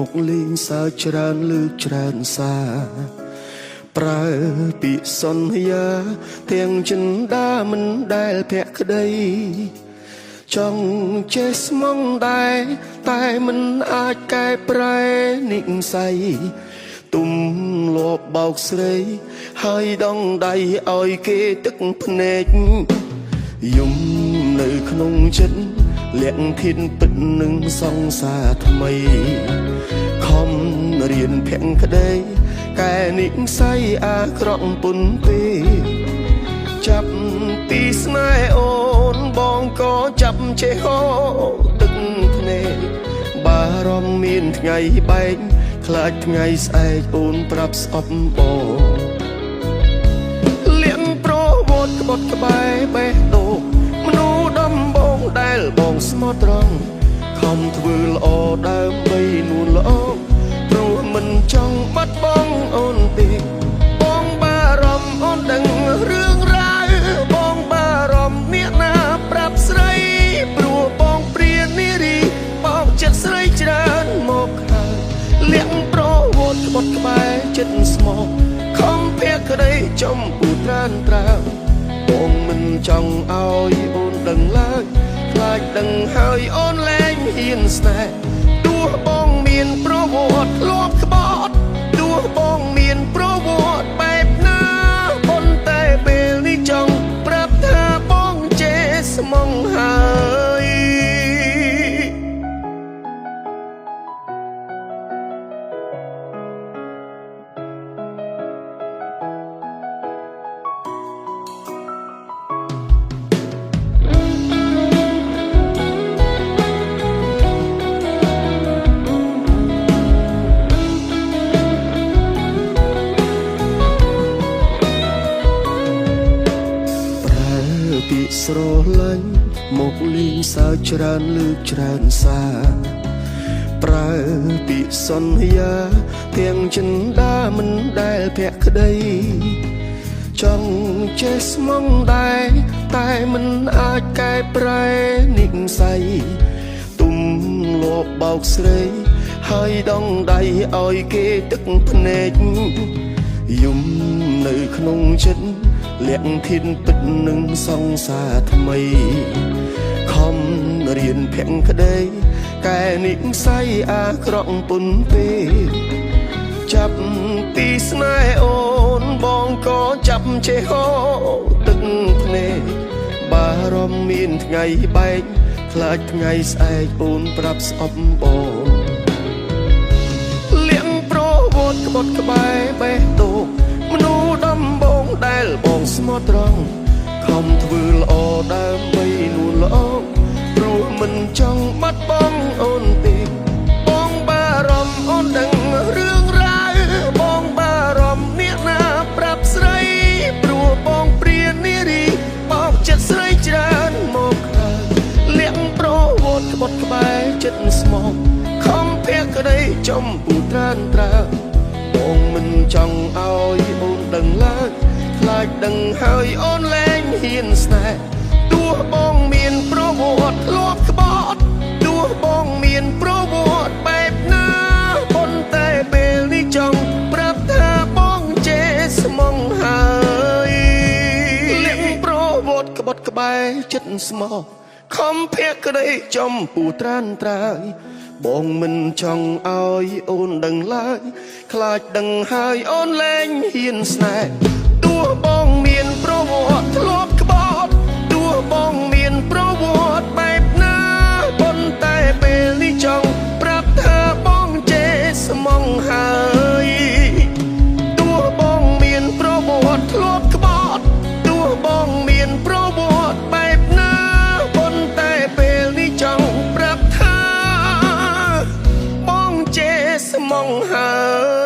មកលេងសើចច្រើនលើកច្រើនសាប្រើពីសន្យាទាំងចិនដាមិនដែលភក្តីចង់ចេះស្មងដែរតែមិនអាចកែប្រែនិស្ស័យទុំលបបោកស្រីហើយដងដៃឲ្យគេទឹកភ្នែកយំនៅក្នុងចិត្តលាក់ធានពិតនឹងសង្សារថ្មីខំរៀនភក្តីកែនិស្ស័យអាក្រក់ពុនពេចាប់ពីស្នេហ៍អូនបងក៏ចាប់ចេះហូរទឹកភ្នែកបារម្ភមានថ្ងៃបែកខ្លាចថ្ងៃស្អែកអូនប្រាប់ស្អប់បងលៀងប្រវត្តិក្បត់ក្បែរបេះដូងមនុស្សដំបងដែលបងស្មោះត្រង់ខំធ្វើល្អដើម្បីនួនល្អព្រោះមិនចង់បាត់បង់អូនទេបងបារម្ភអូនដឹងរឿងរ៉ាវបងបារម្ភអ្នកណាប្រាប់ស្រីព្រោះបងព្រាននារីបោកចិត្តស្រីច្រើនមកហើយលៀងប្រវត្តិក្បត់ក្បែរចិត្តស្មោះខំភក្តីចំពូត្រានត្រាវបងមិនចង់ឲ្យអូនដឹងឡើយខ្លាចដឹងហើយអូនលែងហ៊ានស្នេហ៍ទោះបងមានប្រវត្តិធ្លាប់ក្បត់ទោះបងមានប្រវត្តិបែបណាប៉ុន្តែពេលនេះចង់ប្រាប់ថាបងចេះស្មងហើយពីស្រឡាញ់មកលេងសើចច្រើនលើកច្រើនសាប្រើពីសន្យាទាំងចិនដាមិនដែលភក្តីចង់ចេះស្មងដែរតែមិនអាចកែប្រែនិស្ស័យទុំលបបោកស្រីហើយដងដៃឲ្យគេទឹកភ្នែកយំនៅក្នុងចិត្តលាក់ធានពិតនឹងសង្សារថ្មីខំរៀនភក្តីកែនិស្ស័យអាក្រក់ពុនពេចាប់ពីស្នេហ៍អូនបងក៏ចាប់ចេះហូរទឹកភ្នែកបារម្ភមានថ្ងៃបែកខ្លាចថ្ងៃស្អែកអូនប្រាប់ស្អប់បងលៀងប្រវត្តិក្បត់ក្បែរបេះដូងមនុស្សដំបងដែលបងស្មោះត្រង់ខំធ្វើល្អដើម្បីនួនល្អព្រោះមិនចង់បាត់បង់អូនទេបងបារម្ភអូនដឹងរឿងរ៉ាវបងបារម្ភអ្នកណាប្រាប់ស្រីព្រោះបងព្រាននារីបោកចិត្តស្រីច្រើនមកហើយលៀងប្រវត្តិក្បត់ក្បែរចិត្តស្មោះខំភក្តីចំពូត្រានត្រាវបងមិនចង់ឲ្យអូនដឹងឡើយខ្លាចដឹងហើយអូនលែងហ៊ានស្នេហ៍ទោះបងមានប្រវត្តិធ្លាប់ក្បត់ទោះបងមានប្រវត្តិបែបណាប៉ុន្តែពេលនេះចង់ប្រាប់ថាបងចេះស្មងហើយលៀងប្រវត្តិក្បត់ក្បែរចិត្តស្មោះខំភក្តីចំពូត្រានត្រាយបងមិនចង់ឲ្យអូនដឹងឡើយខ្លាចដឹងហើយអូនលែងហ៊ានស្នេហ៍ទោះបងមានប្រវត្តិធ្លាប់ក្បត់ទោះបងមានប្រវត្តិបែបណាប៉ុន្តែពេលនេះចង់ប្រាប់ថាបងចេះស្មងហើយទោះបងមានប្រវត្តិធ្លាប់ក្បត់ទោះបងមានប្រវត្តិបែបណាប៉ុន្តែពេលនេះចង់ប្រាប់ថាបងចេះស្មងហើយ